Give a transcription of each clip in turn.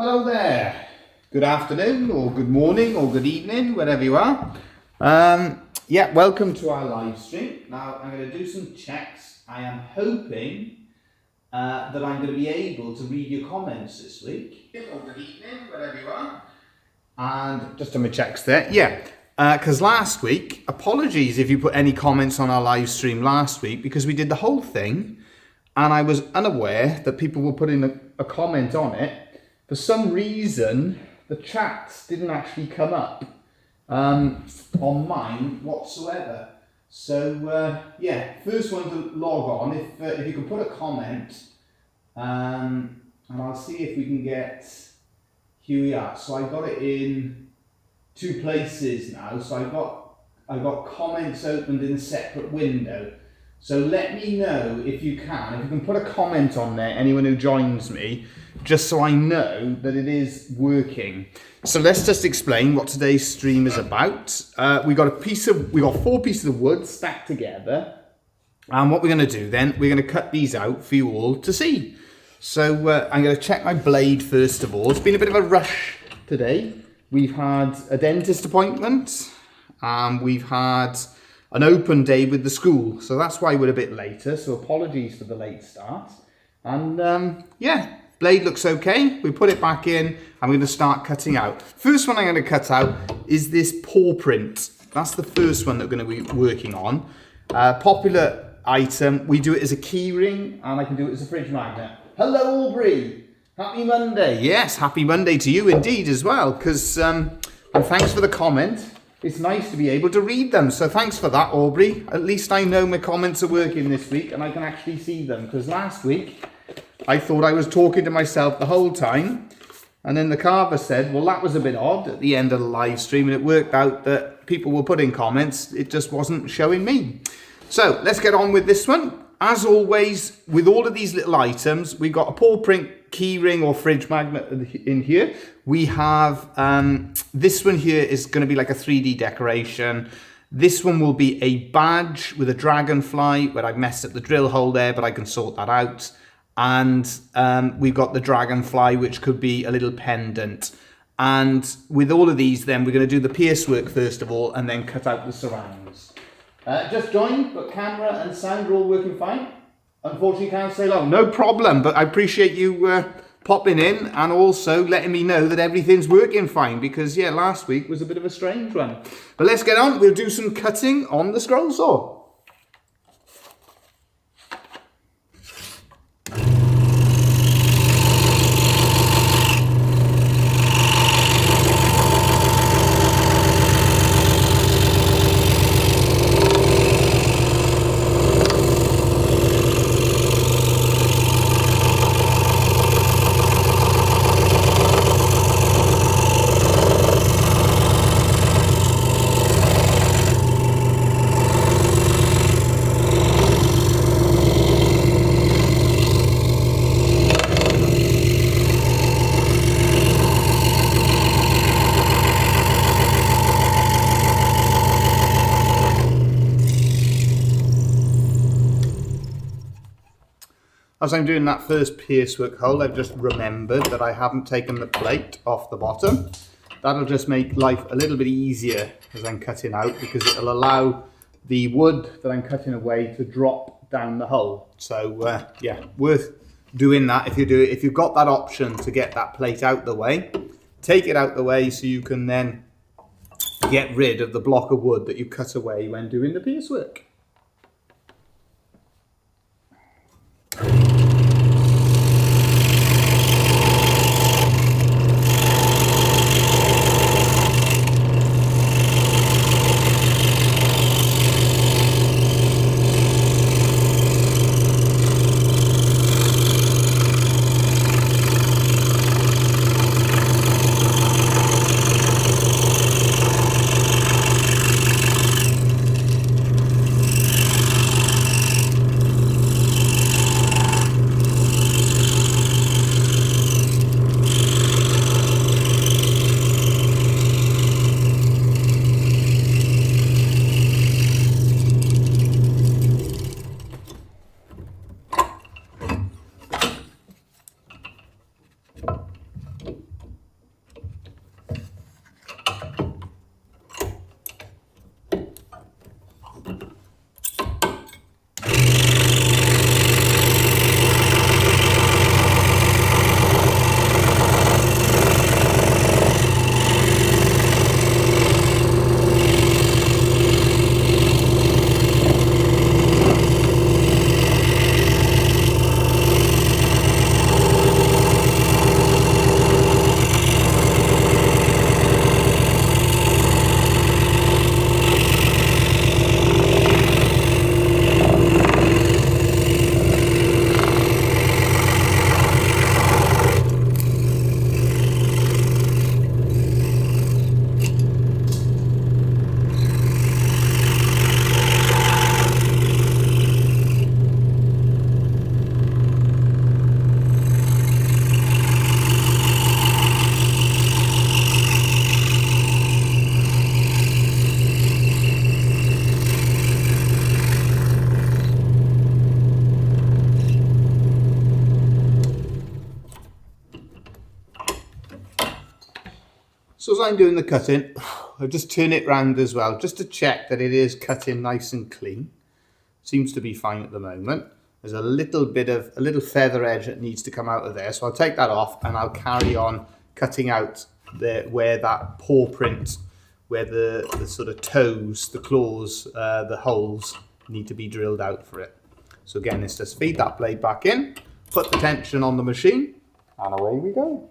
Hello there. Good afternoon or good morning or good evening, wherever you are. Yeah, welcome to our live stream. Now I'm going to do some checks. I am hoping that I'm going to be able to read your comments this week. Or good evening, wherever you are. And just on my checks there. Yeah, because last week, apologies if you put any comments on our live stream last week because we did the whole thing and I was unaware that people were putting a comment on it. For some reason, the chats didn't actually come up on mine whatsoever. So yeah, first one to log on, if you can put a comment, and I'll see if we can get, here we are. So I got it in two places now. So I got comments opened in a separate window. So let me know if you can put a comment on there, anyone who joins me, just so I know that it is working. So let's just explain what today's stream is about. We got four pieces of wood stacked together. And what we're going to do then, we're going to cut these out for you all to see. So I'm going to check my blade first of all. It's been a bit of a rush today. We've had a dentist appointment. We've had an open day with the school. So that's why we're a bit later. So apologies for the late start. And yeah. Blade looks okay. We put it back in. I'm going to start cutting out. First one I'm going to cut out is this paw print. That's the first one that we're going to be working on. Popular item. We do it as a key ring and I can do it as a fridge magnet. Hello Aubrey. Happy Monday. Yes, happy Monday to you indeed as well. And thanks for the comment. It's nice to be able to read them. So thanks for that, Aubrey. At least I know my comments are working this week and I can actually see them. Because last week I thought I was talking to myself the whole time, and then the carver said, well, that was a bit odd at the end of the live stream, and it worked out that people were putting comments, it just wasn't showing me. So let's get on with this one. As always, with all of these little items, we've got a paw print key ring or fridge magnet in here. We have, this one here is going to be like a 3D decoration. This one will be a badge with a dragonfly, where I've messed up the drill hole there, but I can sort that out. And we've got the dragonfly, which could be a little pendant. And with all of these, then we're going to do the pierce work first of all, and then cut out the surrounds. Just joined, but camera and sound are all working fine. Unfortunately, can't stay long. No problem, but I appreciate you popping in and also letting me know that everything's working fine. Because, yeah, last week was a bit of a strange one. But let's get on. We'll do some cutting on the scroll saw. As I'm doing that first pierce work hole, I've just remembered that I haven't taken the plate off the bottom. That'll just make life a little bit easier as I'm cutting out, because it'll allow the wood that I'm cutting away to drop down the hole. So yeah, worth doing that if you've got that option to get that plate out the way. Take it out the way so you can then get rid of the block of wood that you cut away when doing the pierce work. So as I'm doing the cutting, I'll just turn it round as well, just to check that it is cutting nice and clean. Seems to be fine at the moment. There's a little feather edge that needs to come out of there. So I'll take that off and I'll carry on cutting out where that paw print, where the sort of toes, the claws, the holes need to be drilled out for it. So again, let's just feed that blade back in, put the tension on the machine, and away we go.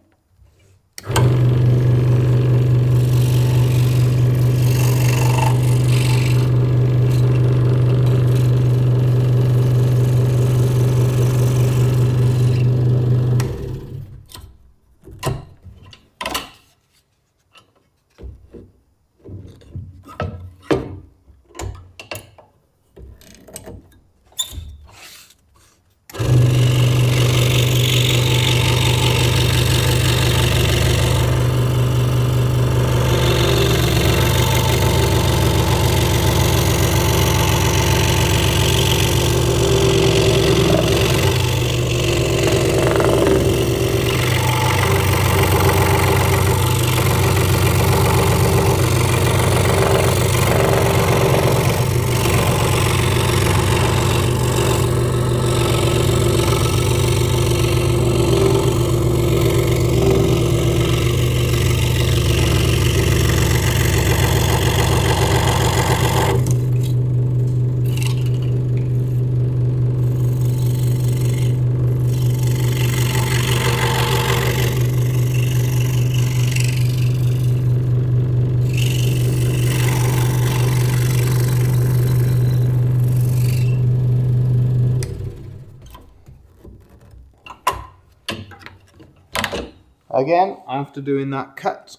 Again, after doing that cut,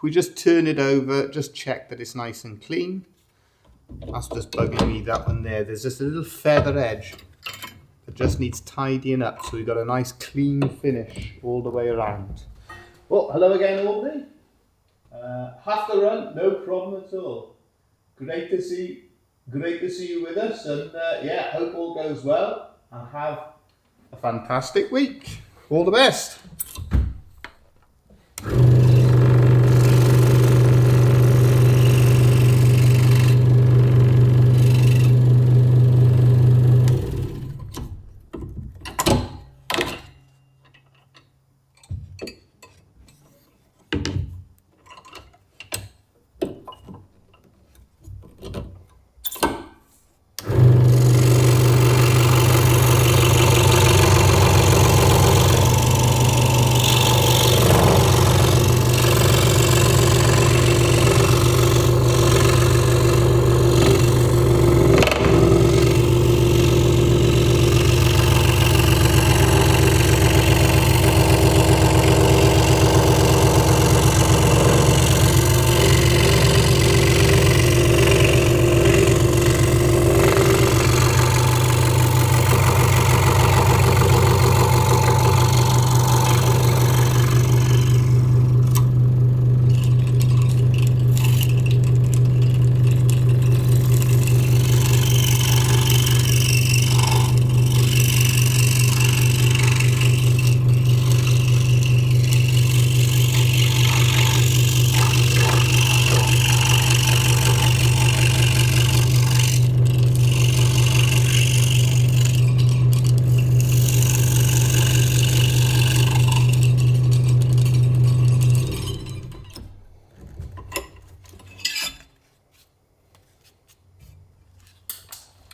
we just turn it over, just check that it's nice and clean. That's just bugging me, that one there. There's just a little feather edge that just needs tidying up, so we've got a nice clean finish all the way around. Well, hello again, Aubrey. Have to run, no problem at all. Great to see you with us, and yeah, hope all goes well, and have a fantastic week. All the best.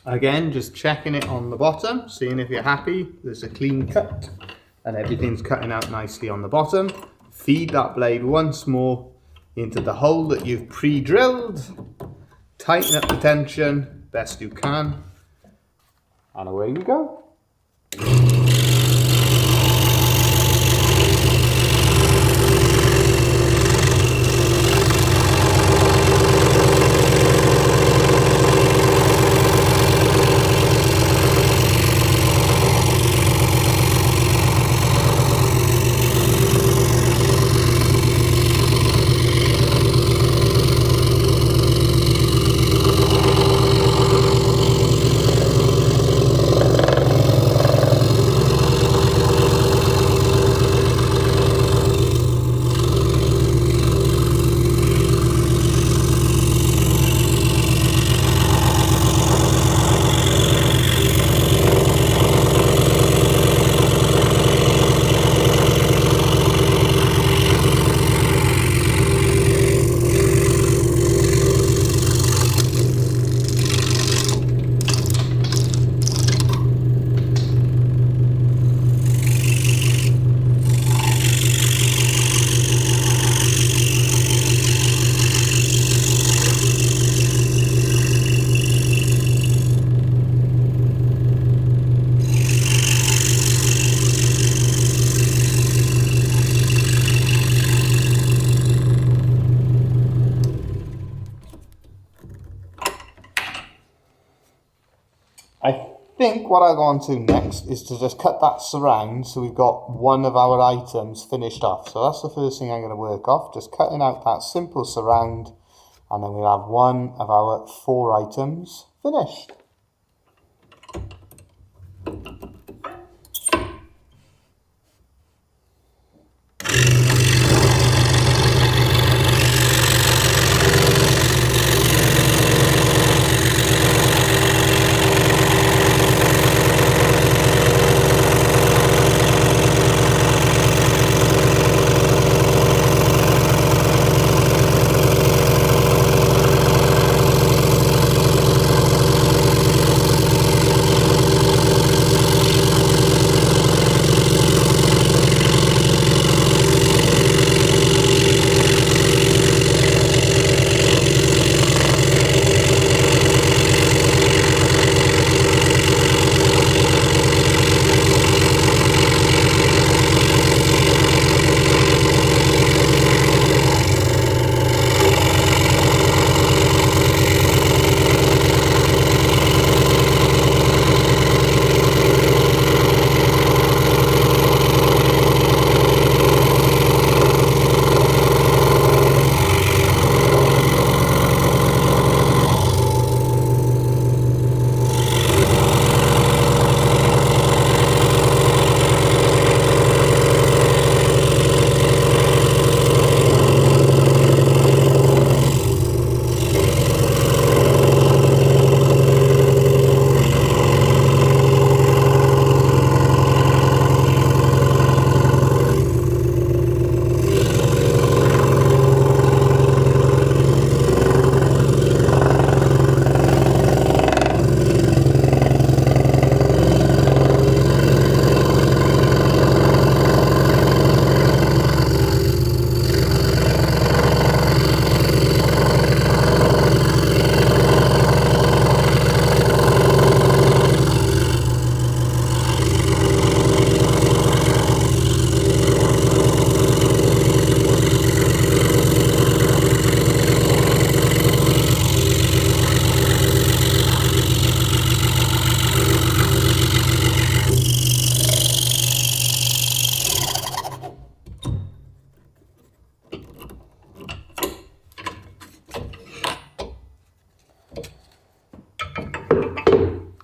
Again, just checking it on the bottom, seeing if you're happy. There's a clean cut and everything's cutting out nicely on the bottom. Feed that blade once more into the hole that you've pre-drilled. Tighten up the tension best you can, and away we go. think what I'll go on to next is to just cut that surround so we've got one of our items finished off. So that's the first thing I'm going to work off, just cutting out that simple surround, and then we'll have one of our 4 items finished.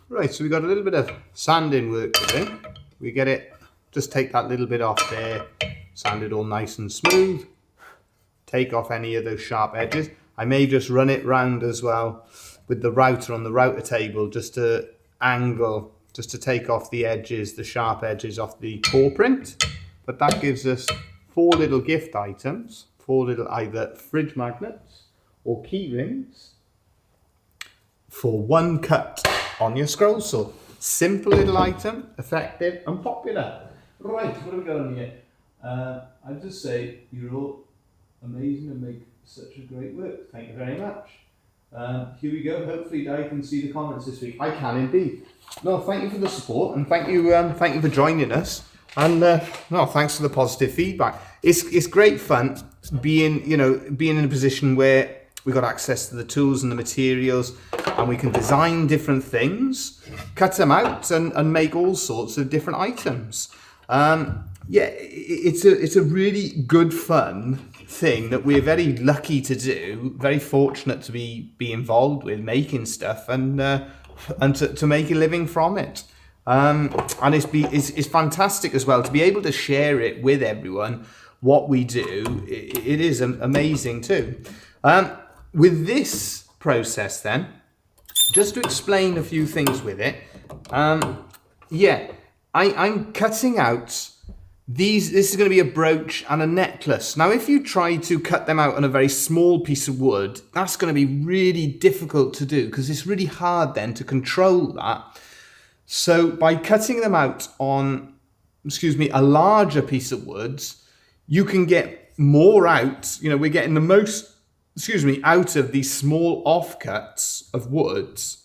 Right, so we've got a little bit of sanding work to do. We get it, just take that little bit off there, sand it all nice and smooth, take off any of those sharp edges. I may just run it round as well with the router on the router table just to angle, just to take off the edges, the sharp edges off the paw print. But that gives us 4 little gift items, 4 little either fridge magnets or key rings for 1 cut on your scroll saw. Simple little item, effective and popular. Right, what have we got on here? I'd just say you're all amazing and make such a great work. Thank you very much. Here we go. Hopefully I can see the comments this week. I can indeed. No, thank you for the support and thank you for joining us. And no, thanks for the positive feedback. It's great fun being in a position where we got access to the tools and the materials, and we can design different things, cut them out, and make all sorts of different items. Yeah, it's a really good fun thing that we're very lucky to do, very fortunate to be involved with making stuff and to make a living from it. And it's fantastic as well to be able to share it with everyone. What we do, it is amazing too. With this process then, just to explain a few things with it, yeah, I'm cutting out these. This is going to be a brooch and a necklace. Now, if you try to cut them out on a very small piece of wood, that's going to be really difficult to do because it's really hard then to control that. So by cutting them out on, a larger piece of wood, you can get more out. You know, we're getting the most, out of these small offcuts of woods.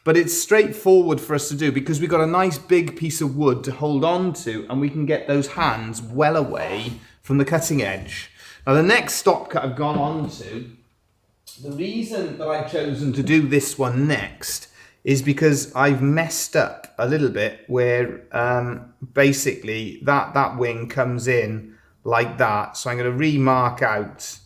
But it's straightforward for us to do because we've got a nice big piece of wood to hold on to, and we can get those hands well away from the cutting edge. Now the next stop cut I've gone on to, the reason that I've chosen to do this one next is because I've messed up a little bit where basically that wing comes in like that. So I'm going to remark out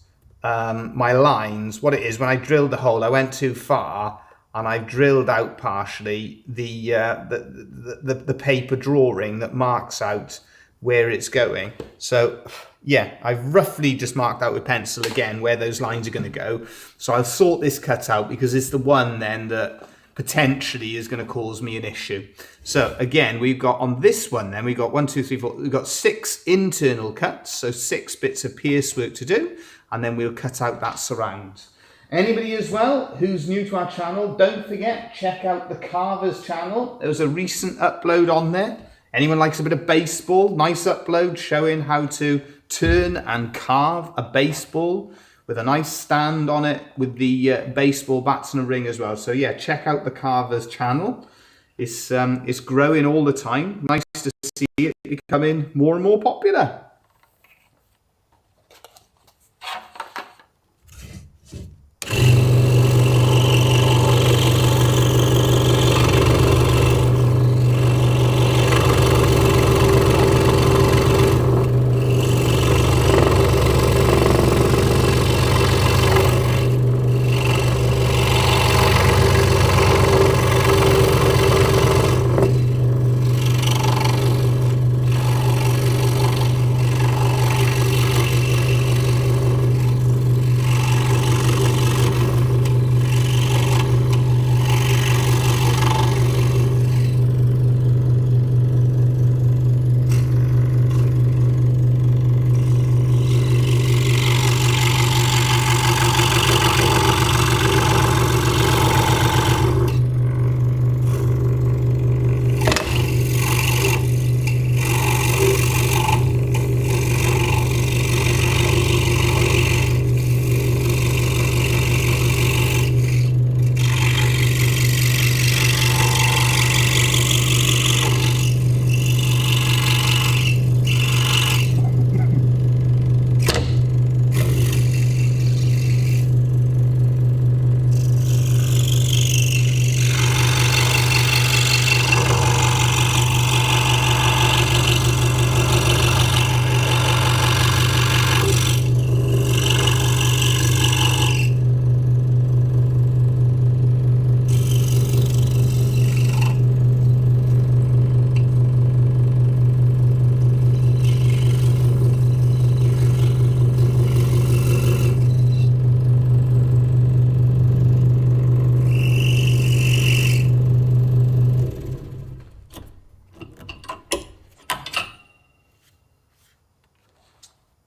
my lines. What it is, when I drilled the hole, I went too far and I've drilled out partially the paper drawing that marks out where it's going. So yeah, I've roughly just marked out with pencil again where those lines are going to go. So I'll sort this cut out because it's the one then that potentially is going to cause me an issue. So again, we've got on this one then, we've got 1, 2, 3, 4, we've got 6 internal cuts, so 6 bits of pierce work to do, and then we'll cut out that surround. Anybody as well who's new to our channel, don't forget, check out the Carver's channel. There was a recent upload on there. Anyone likes a bit of baseball, nice upload showing how to turn and carve a baseball with a nice stand on it with the baseball bats and a ring as well. So yeah, check out the Carver's channel. It's growing all the time. Nice to see it becoming more and more popular.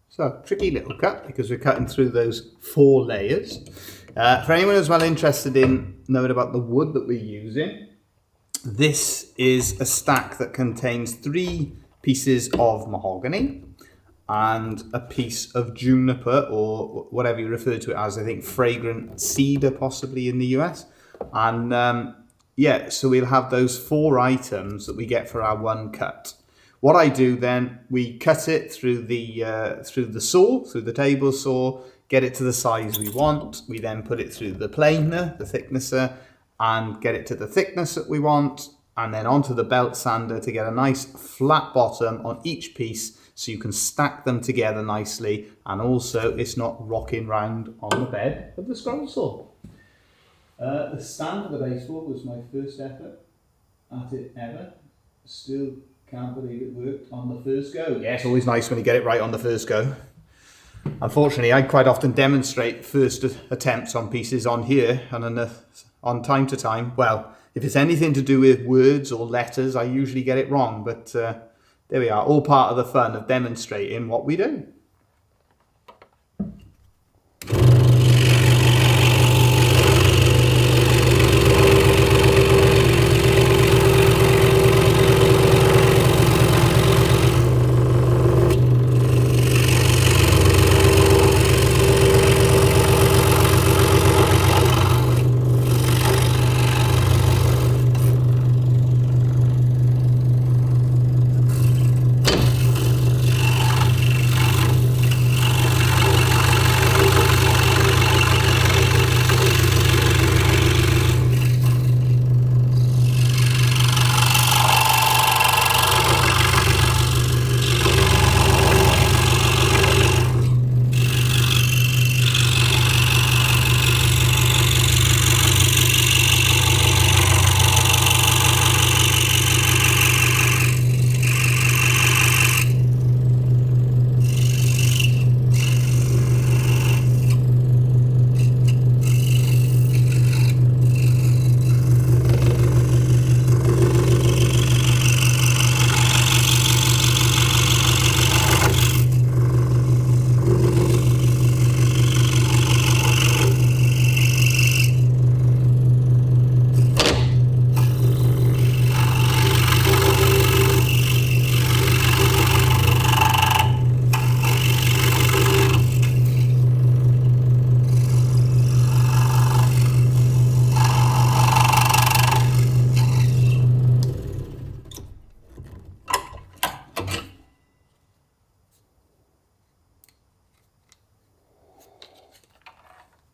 So, tricky little cut because we're cutting through those 4 layers. For anyone who's well interested in knowing about the wood that we're using, this is a stack that contains 3 pieces of mahogany and a piece of juniper, or whatever you refer to it as, I think fragrant cedar possibly in the US. And yeah, so we'll have those 4 items that we get for our one cut. What I do then, we cut it through the saw, through the table saw, get it to the size we want. We then put it through the planer, the thicknesser, and get it to the thickness that we want, and then onto the belt sander to get a nice flat bottom on each piece so you can stack them together nicely, and also it's not rocking round on the bed of the scroll saw. The stand of the baseball was my first effort at it ever. Still can't believe it worked on the first go. Yeah, it's always nice when you get it right on the first go. Unfortunately, I quite often demonstrate first attempts on pieces on here, and on time to time, well, if it's anything to do with words or letters, I usually get it wrong, but there we are, all part of the fun of demonstrating what we do.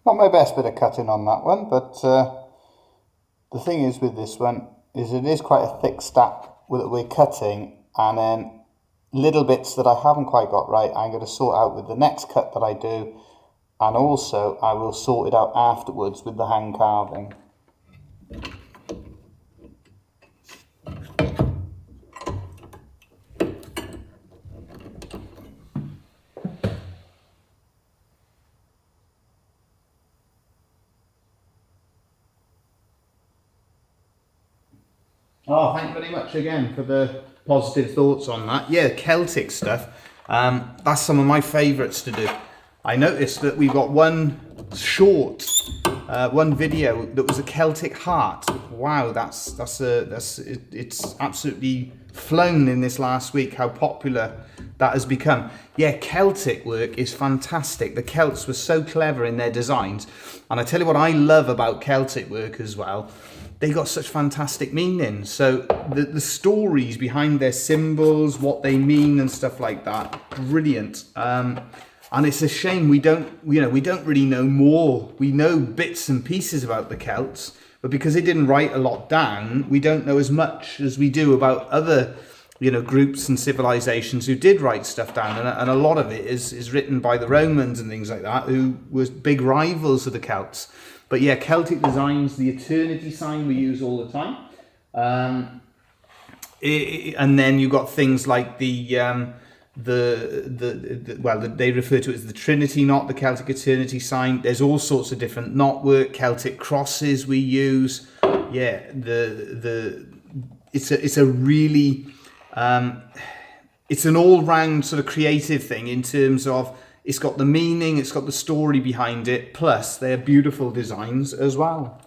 Not my best bit of cutting on that one, but the thing is with this one is it is quite a thick stack that we're cutting, and then little bits that I haven't quite got right I'm going to sort out with the next cut that I do, and also I will sort it out afterwards with the hand carving. Oh, thank you very much again for the positive thoughts on that. Yeah, Celtic stuff. That's some of my favourites to do. I noticed that we've got one short, one video that was a Celtic heart. Wow, it's absolutely flown in this last week how popular that has become. Yeah, Celtic work is fantastic. The Celts were so clever in their designs, and I tell you what I love about Celtic work as well. They got such fantastic meaning. So the stories behind their symbols, what they mean and stuff like that, brilliant. And it's a shame we don't really know more. We know bits and pieces about the Celts, but because they didn't write a lot down, we don't know as much as we do about other groups and civilizations who did write stuff down. And a lot of it is written by the Romans and things like that, who was big rivals of the Celts. But yeah, Celtic designs, the eternity sign we use all the time. And then you've got things like they refer to it as the Trinity knot, the Celtic eternity sign. There's all sorts of different knot work, Celtic crosses we use. Yeah, it's a really, it's an all-round sort of creative thing in terms of it's got the meaning, it's got the story behind it, plus they're beautiful designs as well.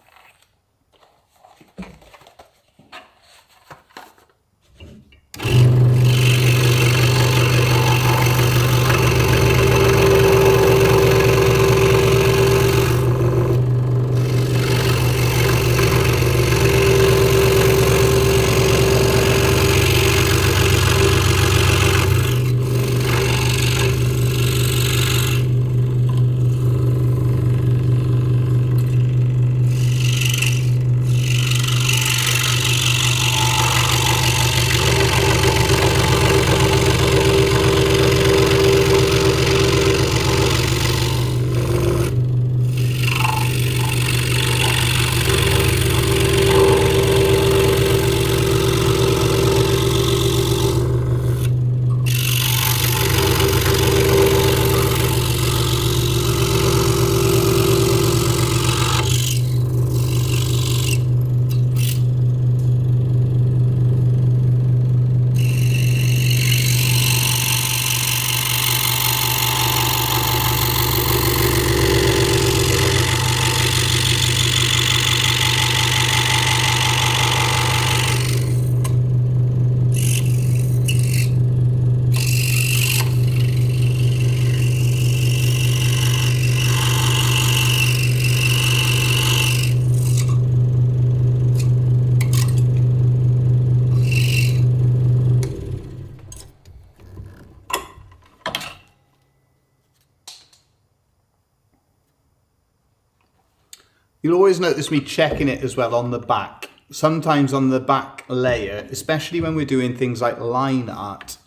You'll always notice me checking it as well on the back. Sometimes on the back layer, especially when we're doing things like line art,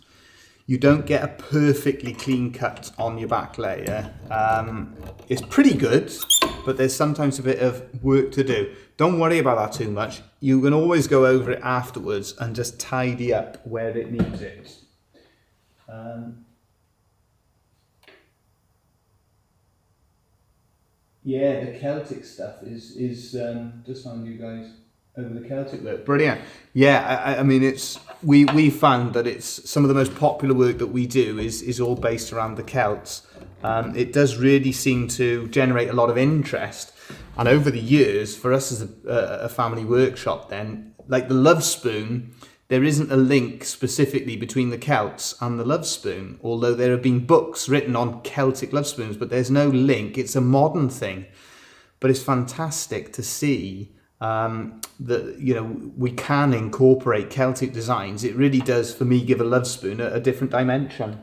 you don't get a perfectly clean cut on your back layer. It's pretty good, but there's sometimes a bit of work to do. Don't worry about that too much. You can always go over it afterwards and just tidy up where it needs it. Yeah, the Celtic stuff is just on you guys over the Celtic work. Brilliant. Yeah, I mean, we found that it's some of the most popular work that we do is all based around the Celts. It does really seem to generate a lot of interest. And over the years, for us as a family workshop then, like the Lovespoon, there isn't a link specifically between the Celts and the Lovespoon, although there have been books written on Celtic Lovespoons, but there's no link. It's a modern thing. But it's fantastic to see that, we can incorporate Celtic designs. It really does, for me, give a Lovespoon a different dimension.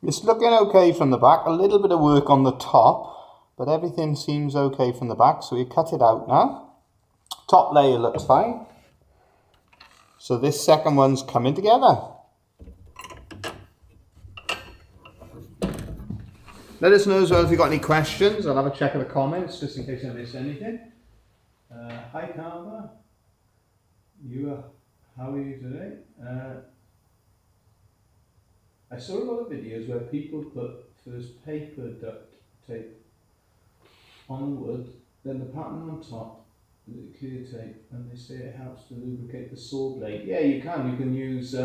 It's looking okay from the back, a little bit of work on the top, but everything seems okay from the back, so we cut it out now. Top layer looks fine. So this second one's coming together. Let us know as well if you've got any questions. I'll have a check of the comments just in case I missed anything. Hi Carver, how are you today? I saw a lot of videos where people put first paper duct tape on the wood, then the pattern on top, the clear tape, and they say it helps to lubricate the saw blade. Yeah, you can. You can use.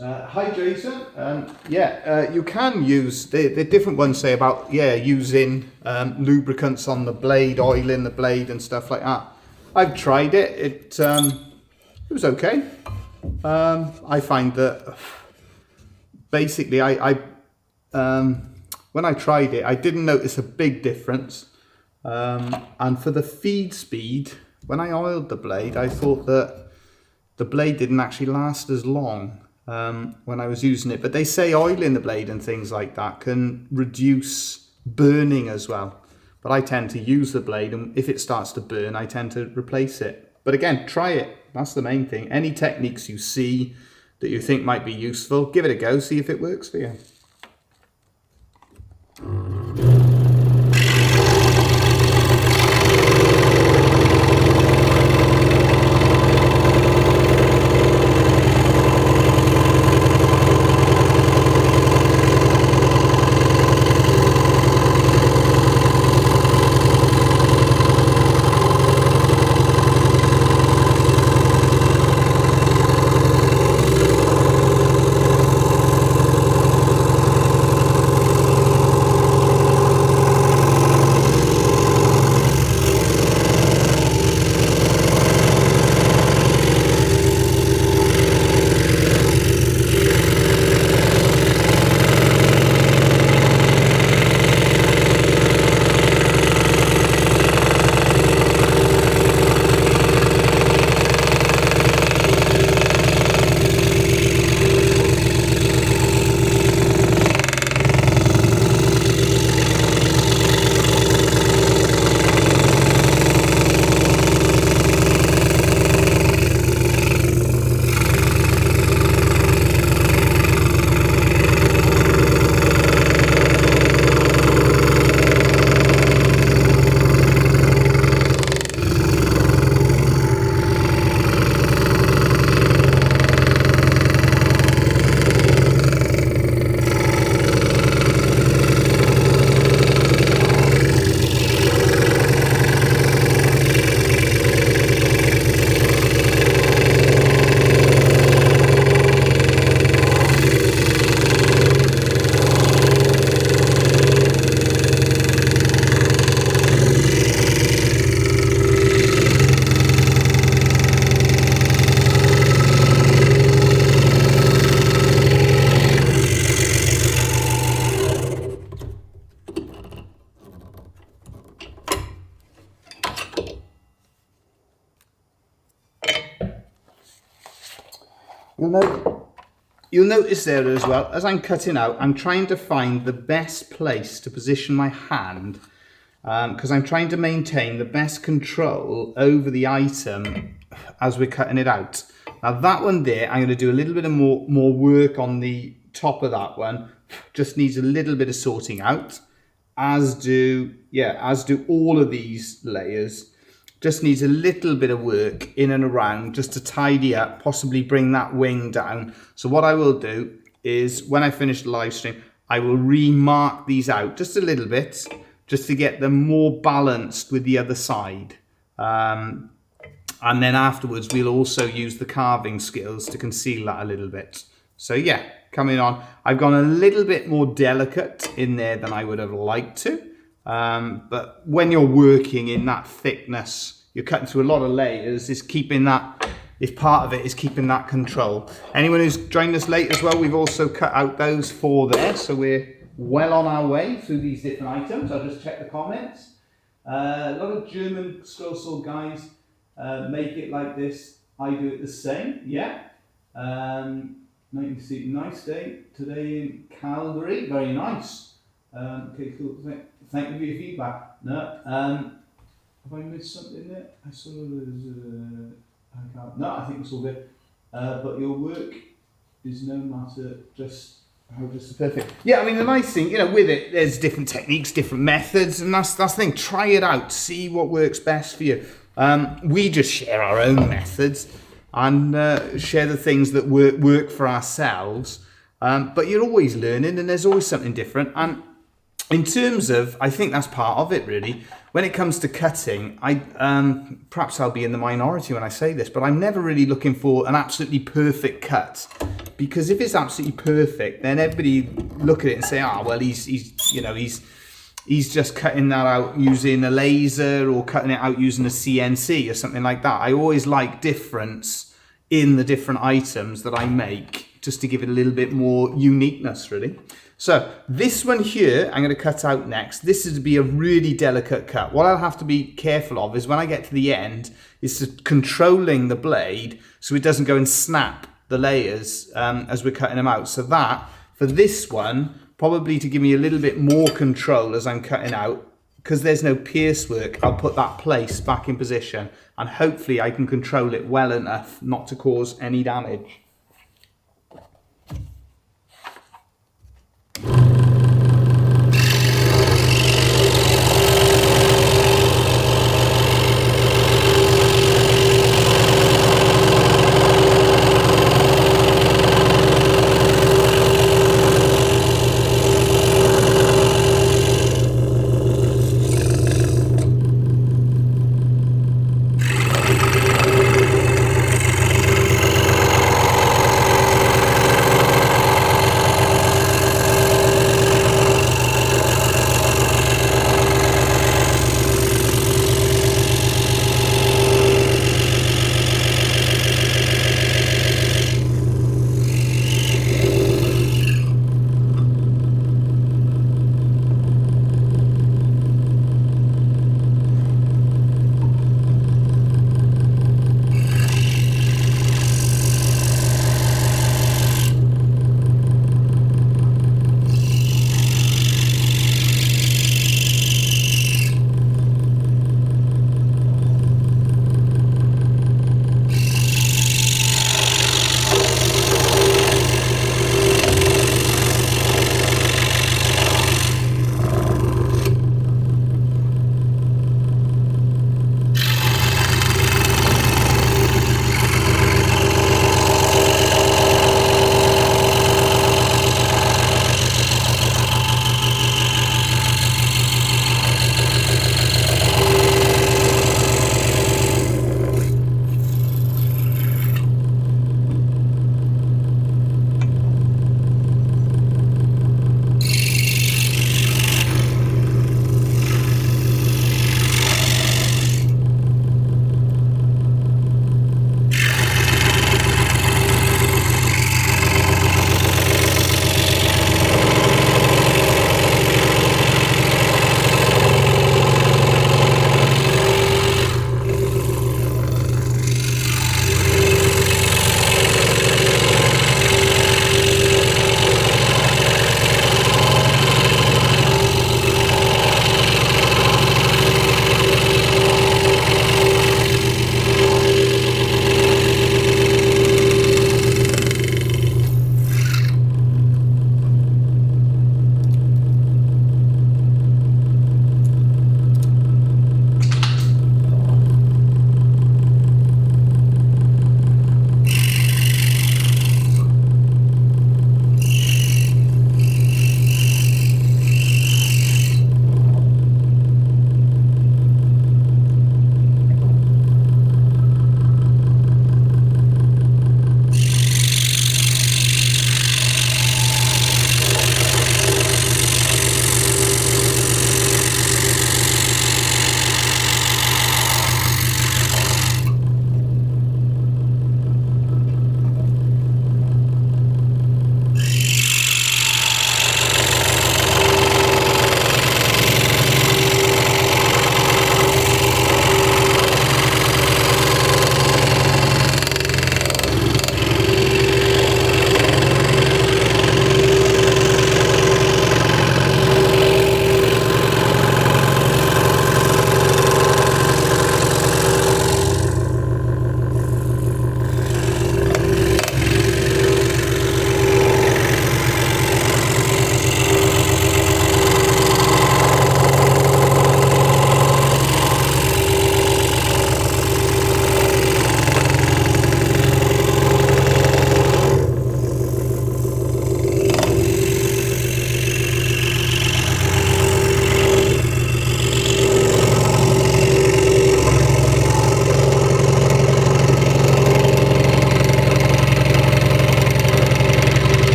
Hi Jason. You can use. The different ones say about using lubricants on the blade, oil in the blade, and stuff like that. I've tried it. It was okay. I find that basically when I tried it, I didn't notice a big difference. And for the feed speed, when I oiled the blade, I thought that the blade didn't actually last as long when I was using it. But they say oiling the blade and things like that can reduce burning as well. But I tend to use the blade, and if it starts to burn, I tend to replace it. But again, try it. That's the main thing. Any techniques you see that you think might be useful, give it a go, see if it works for you. You'll notice there as well, as I'm cutting out, I'm trying to find the best place to position my hand, because I'm trying to maintain the best control over the item as we're cutting it out. Now that one there, I'm going to do a little bit of more work on the top of that one. Just needs a little bit of sorting out, as do all of these layers. Just needs a little bit of work in and around just to tidy up, possibly bring that wing down. So what I will do is, when I finish the live stream, I will remark these out just a little bit, just to get them more balanced with the other side. And then afterwards, we'll also use the carving skills to conceal that a little bit. So yeah, coming on, I've gone a little bit more delicate in there than I would have liked to. But when you're working in that thickness, you're cutting through a lot of layers, part of it is keeping that control. Anyone who's joined us late as well, we've also cut out those 4 there, so we're well on our way through these different items. I'll just check the comments. A lot of German scroll saw guys make it like this. I do it the same, yeah. Nice day today in Calgary, very nice. Okay, cool. Thank you for your feedback. No, have I missed something there? I saw no, I think it's all good. But your work is no matter just perfect. Yeah, I mean the nice thing, with it, there's different techniques, different methods, and that's the thing. Try it out, see what works best for you. We just share our own methods and share the things that work for ourselves. But you're always learning, and there's always something different. And in terms of, I think that's part of it really. When it comes to cutting, perhaps I'll be in the minority when I say this, but I'm never really looking for an absolutely perfect cut, because if it's absolutely perfect, then everybody look at it and say, well, he's just cutting that out using a laser or cutting it out using a CNC or something like that. I always like difference in the different items that I make, just to give it a little bit more uniqueness really. So this one here, I'm going to cut out next. This is to be a really delicate cut. What I'll have to be careful of is when I get to the end, is controlling the blade so it doesn't go and snap the layers as we're cutting them out. So that, for this one, probably to give me a little bit more control as I'm cutting out, because there's no pierce work, I'll put that place back in position, and hopefully I can control it well enough not to cause any damage.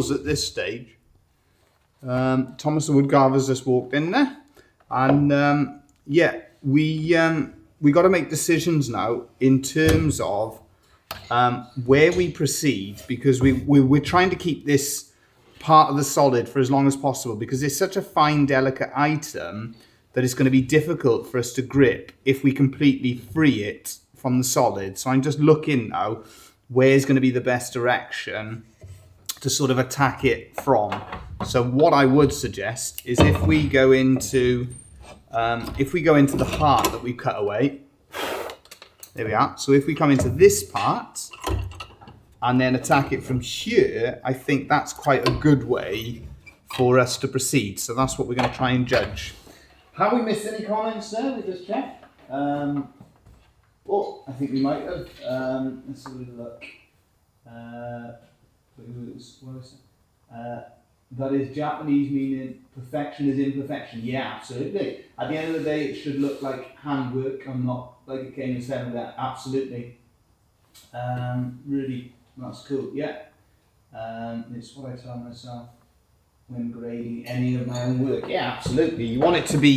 tools at this stage. Thomas the Woodcarver's just walked in there, and yeah, we got to make decisions now in terms of where we proceed, because we're trying to keep this part of the solid for as long as possible, because it's such a fine, delicate item that it's going to be difficult for us to grip if we completely free it from the solid. So I'm just looking now where's going to be the best direction to sort of attack it from. So what I would suggest is if we go into the heart that we cut away, there we are. So if we come into this part and then attack it from here, I think that's quite a good way for us to proceed. So that's what we're going to try and judge. Have we missed any comments there? We just checked. Oh, I think we might have. Let's have a little look. What is it? That is Japanese meaning perfection is imperfection. Yeah, absolutely. At the end of the day, it should look like handwork and not like it came instead of that. Absolutely. Really, that's cool. Yeah. It's what I tell myself when grading any of my own work. Yeah, absolutely. You want it to be,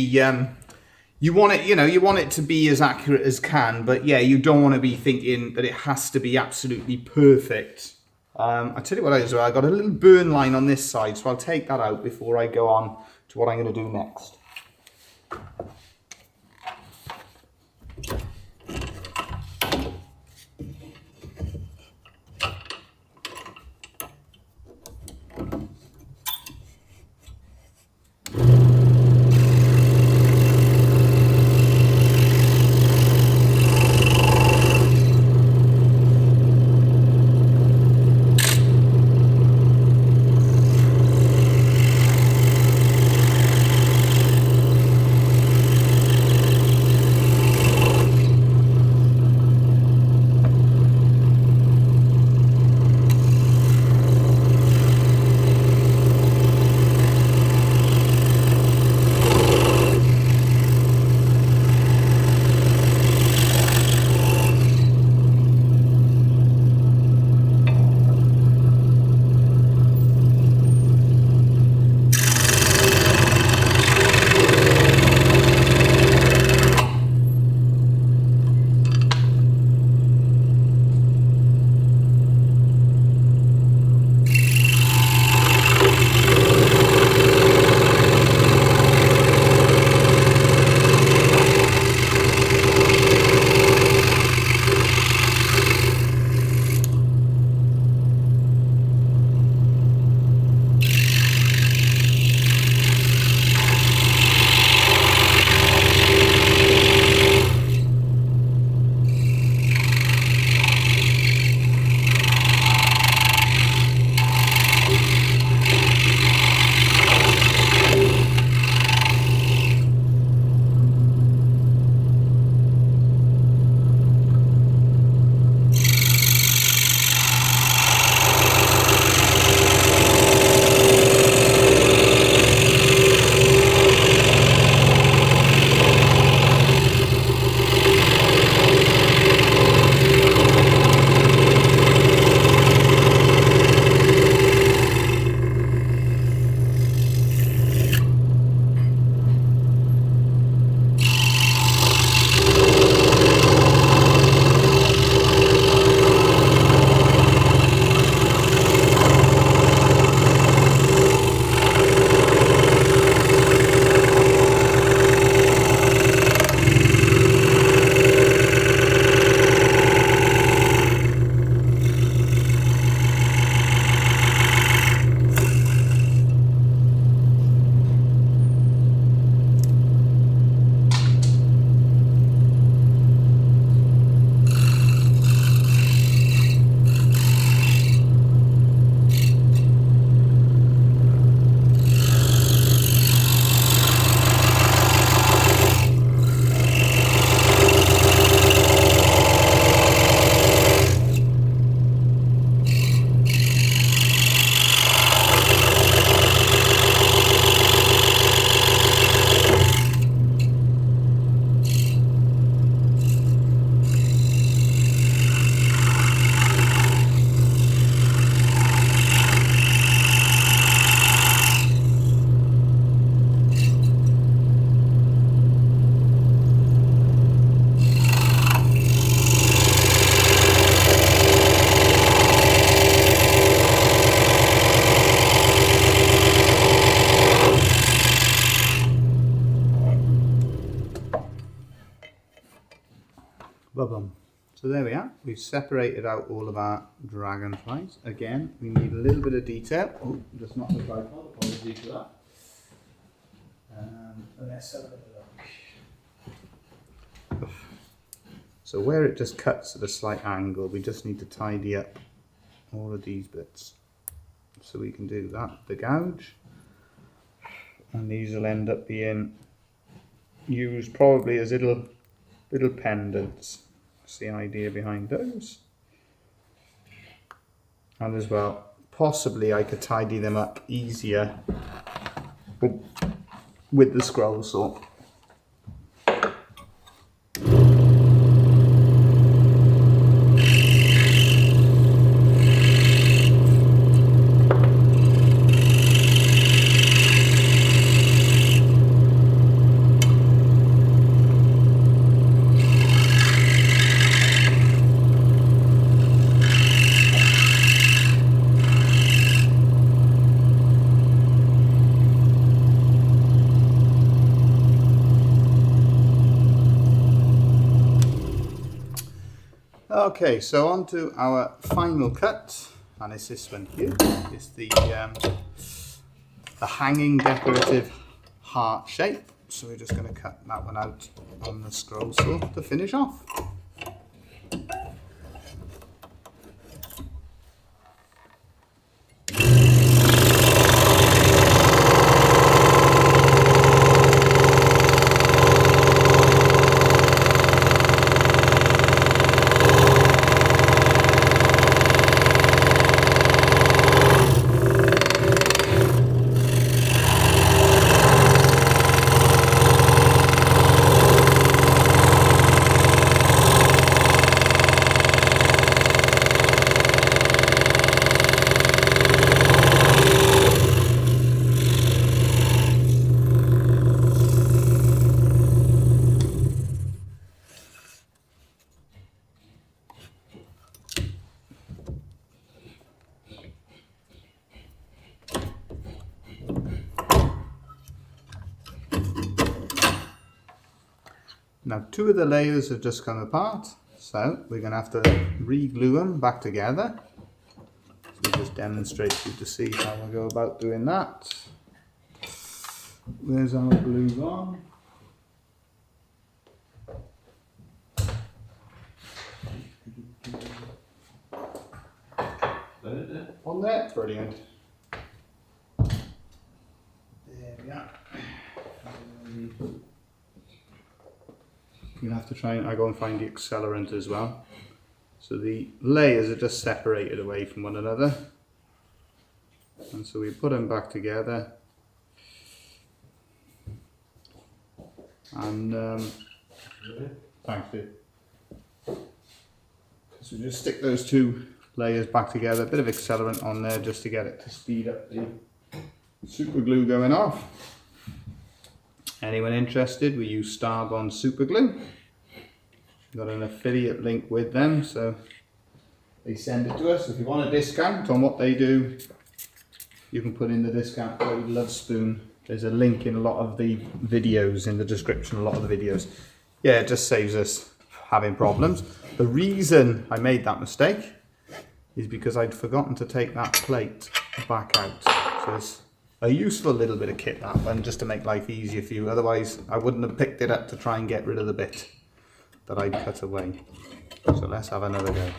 you want it to be as accurate as can, but yeah, you don't want to be thinking that it has to be absolutely perfect. I'll tell you what as well, I got a little burn line on this side, so I'll take that out before I go on to what I'm going to do next. Ba-bum. So there we are. We've separated out all of our dragonflies. Again, we need a little bit of detail. Oh, just not the tripod. Apologies for that. Let's have a little look. So where it just cuts at a slight angle, we just need to tidy up all of these bits. So we can do that, the gouge. And these will end up being used probably as little pendants. That's the idea behind those. And as well, possibly I could tidy them up easier with the scroll saw. Okay, so on to our final cut, and it's this one here. It's the hanging decorative heart shape. So we're just going to cut that one out on the scroll saw to finish off. Now 2 of the layers have just come apart, so we're going to have to re-glue them back together. So just demonstrate for you to see how I go about doing that. There's our glue gone. On there, brilliant. There we are. You'll have to try and I go and find the accelerant as well. So the layers are just separated away from one another. And so we put them back together. And thanks, dude. So we just stick those 2 layers back together, a bit of accelerant on there just to get it to speed up the super glue going off. Anyone interested, we use Starbond super glue. We've got an affiliate link with them, so they send it to us. If you want a discount on what they do, you can put in the discount code Lovespoon. There's a link in a lot of the videos, in the description, a lot of the videos. Yeah, it just saves us having problems. The reason I made that mistake is because I'd forgotten to take that plate back out. So it's a useful little bit of kit, that one, just to make life easier for you. Otherwise, I wouldn't have picked it up to try and get rid of the bit that I'd cut away. So let's have another go.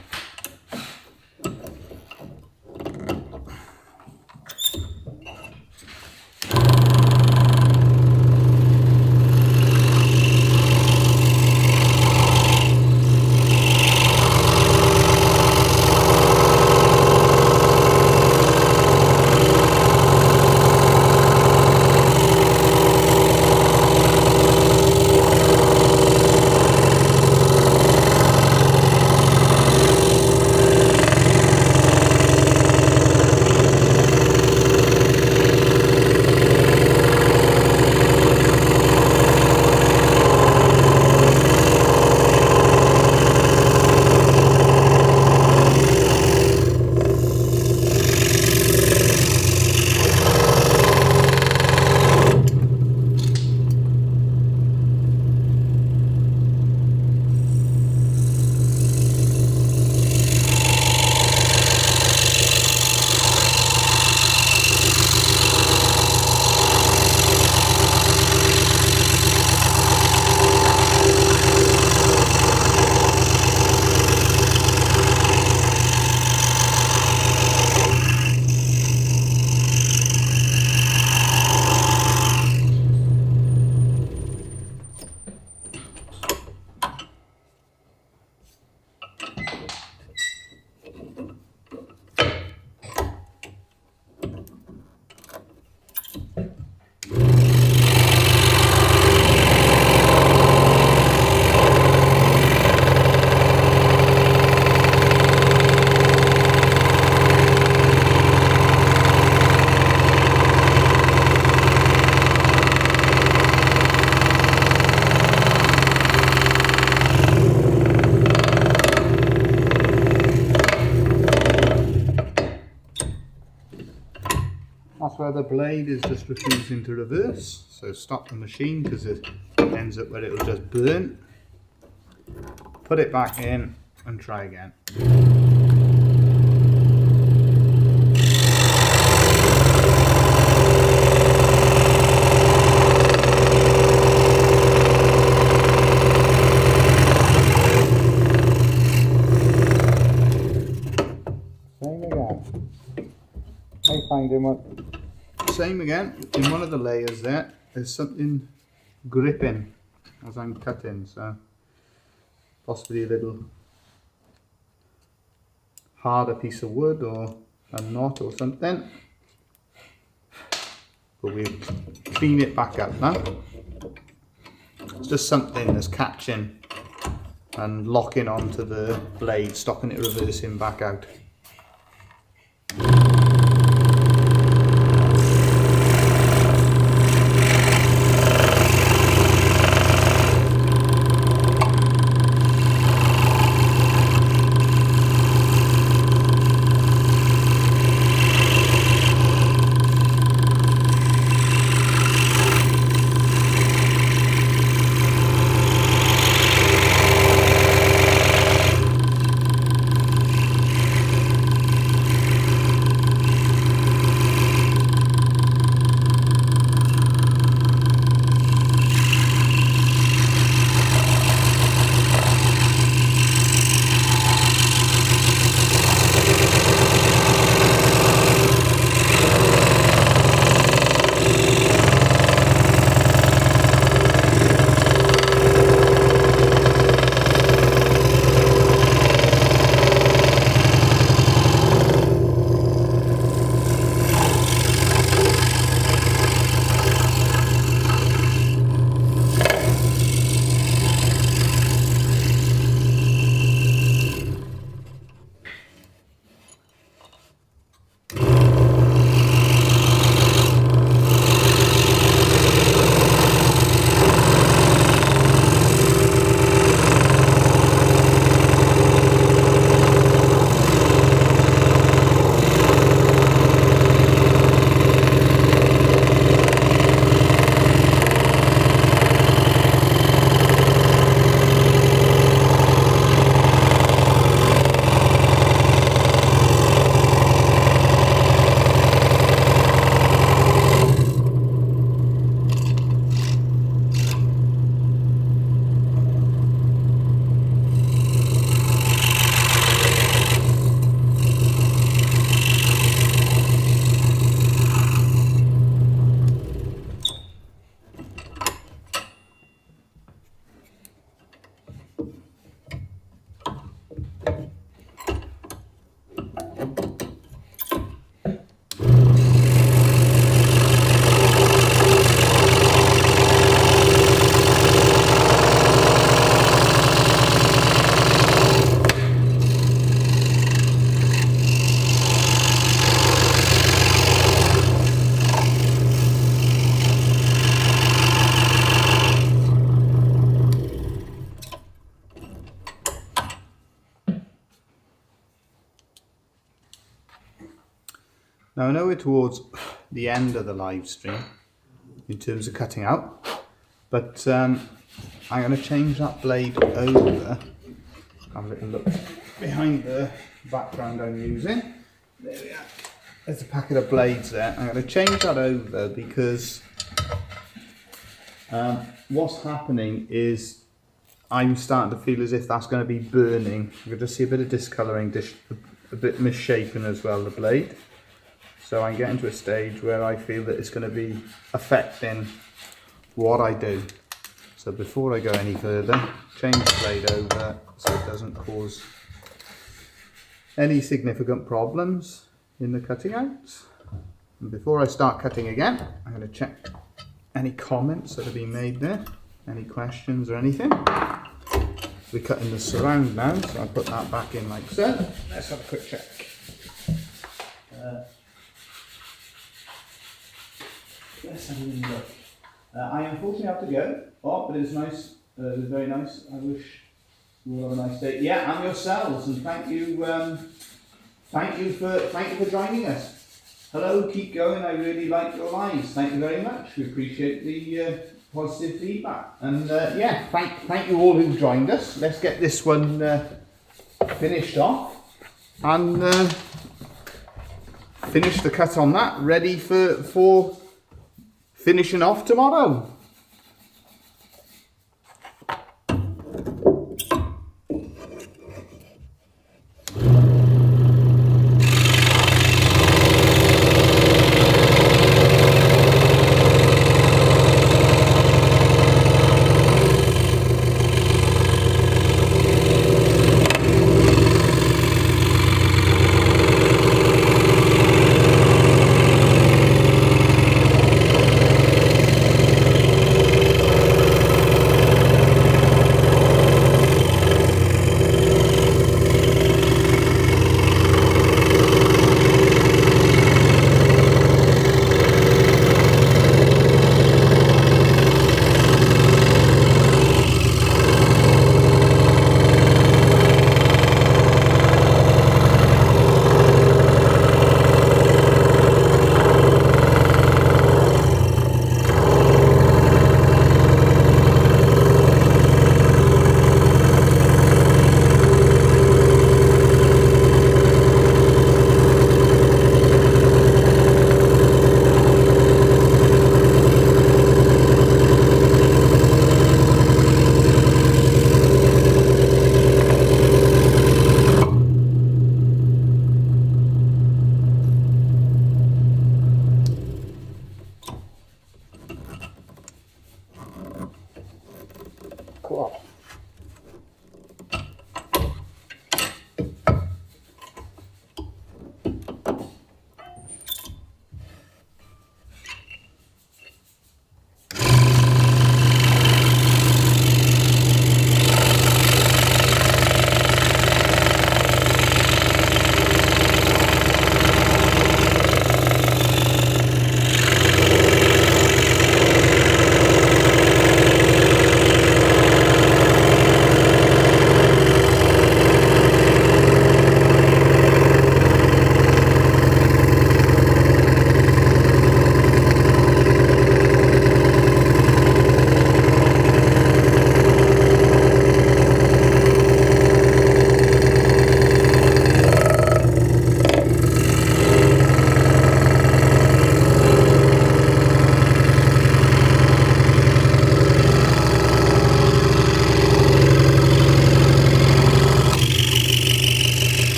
other blade is just refusing to reverse, so stop the machine because it ends up where it'll just burn. Put it back in and try again. Same again. I find in one. Same again. In one of the layers there's something gripping as I'm cutting, so possibly a little harder piece of wood or a knot or something. But we'll clean it back up now. It's just something that's catching and locking onto the blade, stopping it reversing back out. Now I know we're towards the end of the live stream in terms of cutting out, but I'm going to change that blade over. Have a little look behind the background I'm using. There we are. There's a packet of blades there. I'm going to change that over because what's happening is I'm starting to feel as if that's going to be burning. You can just see a bit of discolouring, a bit misshapen as well, the blade. So I'm getting to a stage where I feel that it's going to be affecting what I do. So before I go any further, change the blade over so it doesn't cause any significant problems in the cutting out. And before I start cutting again, I'm going to check any comments that have been made there, any questions or anything. We're cutting the surround now, so I'll put that back in like so. Let's have a quick check. Let's have a little look. I unfortunately have to go. Oh, but it's nice. It's very nice. I wish you all have a nice day. Yeah, and yourselves, and thank you for joining us. hello, keep going, I really like your lives. Thank you very much. We appreciate the positive feedback. And yeah, thank you all who joined us. Let's get this one finished off and finish the cut on that, ready for finishing off tomorrow.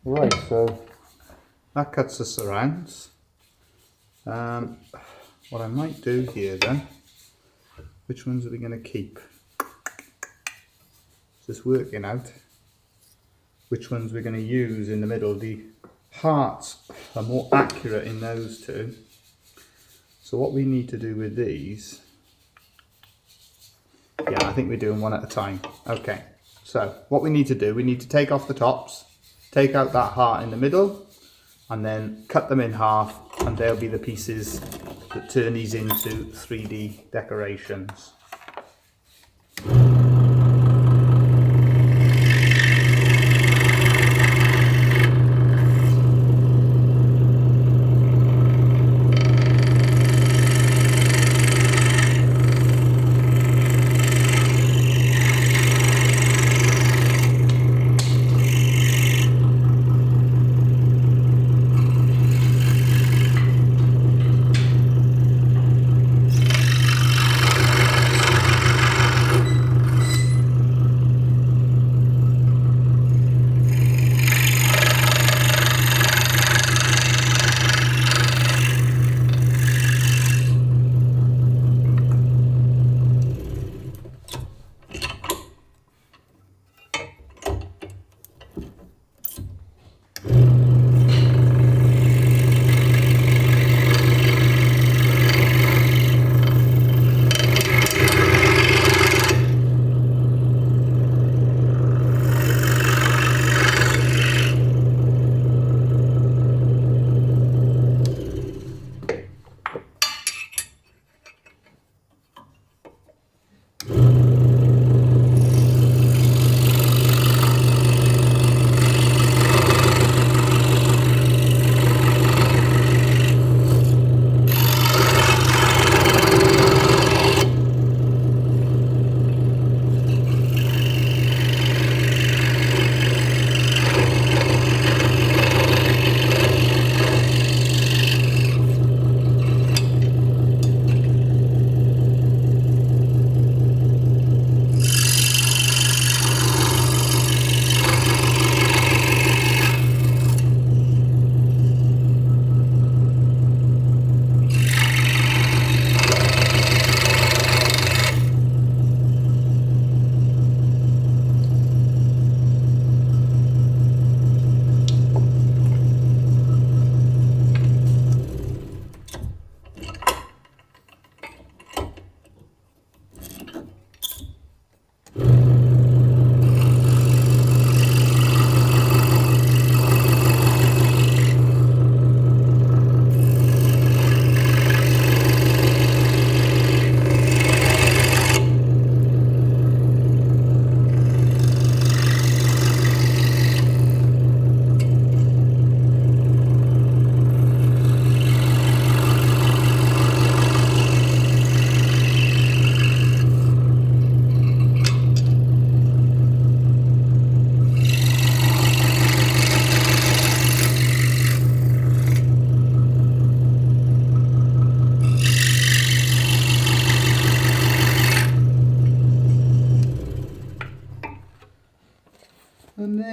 Right, so that cuts the surrounds. What I might do here then, which ones are we going to keep? Just working out which ones we're going to use in the middle. The hearts are more accurate in those two. So what we need to do with these, yeah, I think we're doing one at a time. Okay, so what we need to do, we need to take off the tops, take out that heart in the middle, and then cut them in half, and they'll be the pieces that turn these into 3D decorations.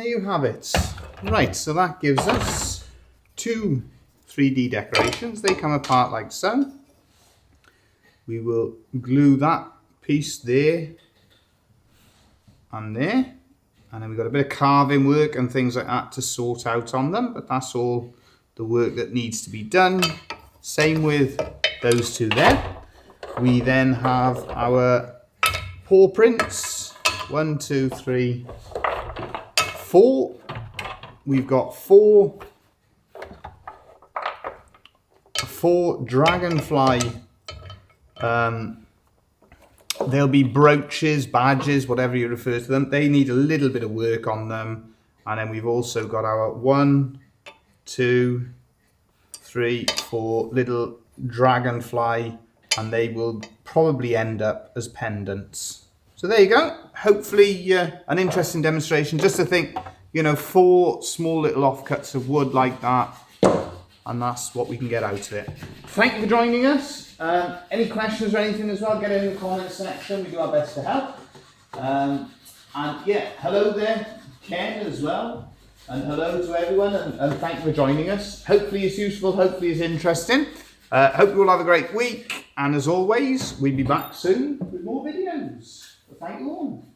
there you have it. Right, so that gives us 2 3D decorations. They come apart like so. We will glue that piece there and there. And then we've got a bit of carving work and things like that to sort out on them. But that's all the work that needs to be done. Same with those two there. We then have our paw prints. 1, 2, 3, 4. We've got four Dragonfly. They'll be brooches, badges, whatever you refer to them. They need a little bit of work on them. And then we've also got our 1, 2, 3, 4 little Dragonfly, and they will probably end up as pendants. So there you go. Hopefully an interesting demonstration. Just to think, you know, 4 small little offcuts of wood like that, and that's what we can get out of it. Thank you for joining us. Any questions or anything as well, get it in the comments section. We do our best to help. And yeah, hello there, Ken as well. And hello to everyone, and thank you for joining us. Hopefully it's useful, hopefully it's interesting. Hope you all have a great week. And as always, we'll be back soon with more videos. So thank you all.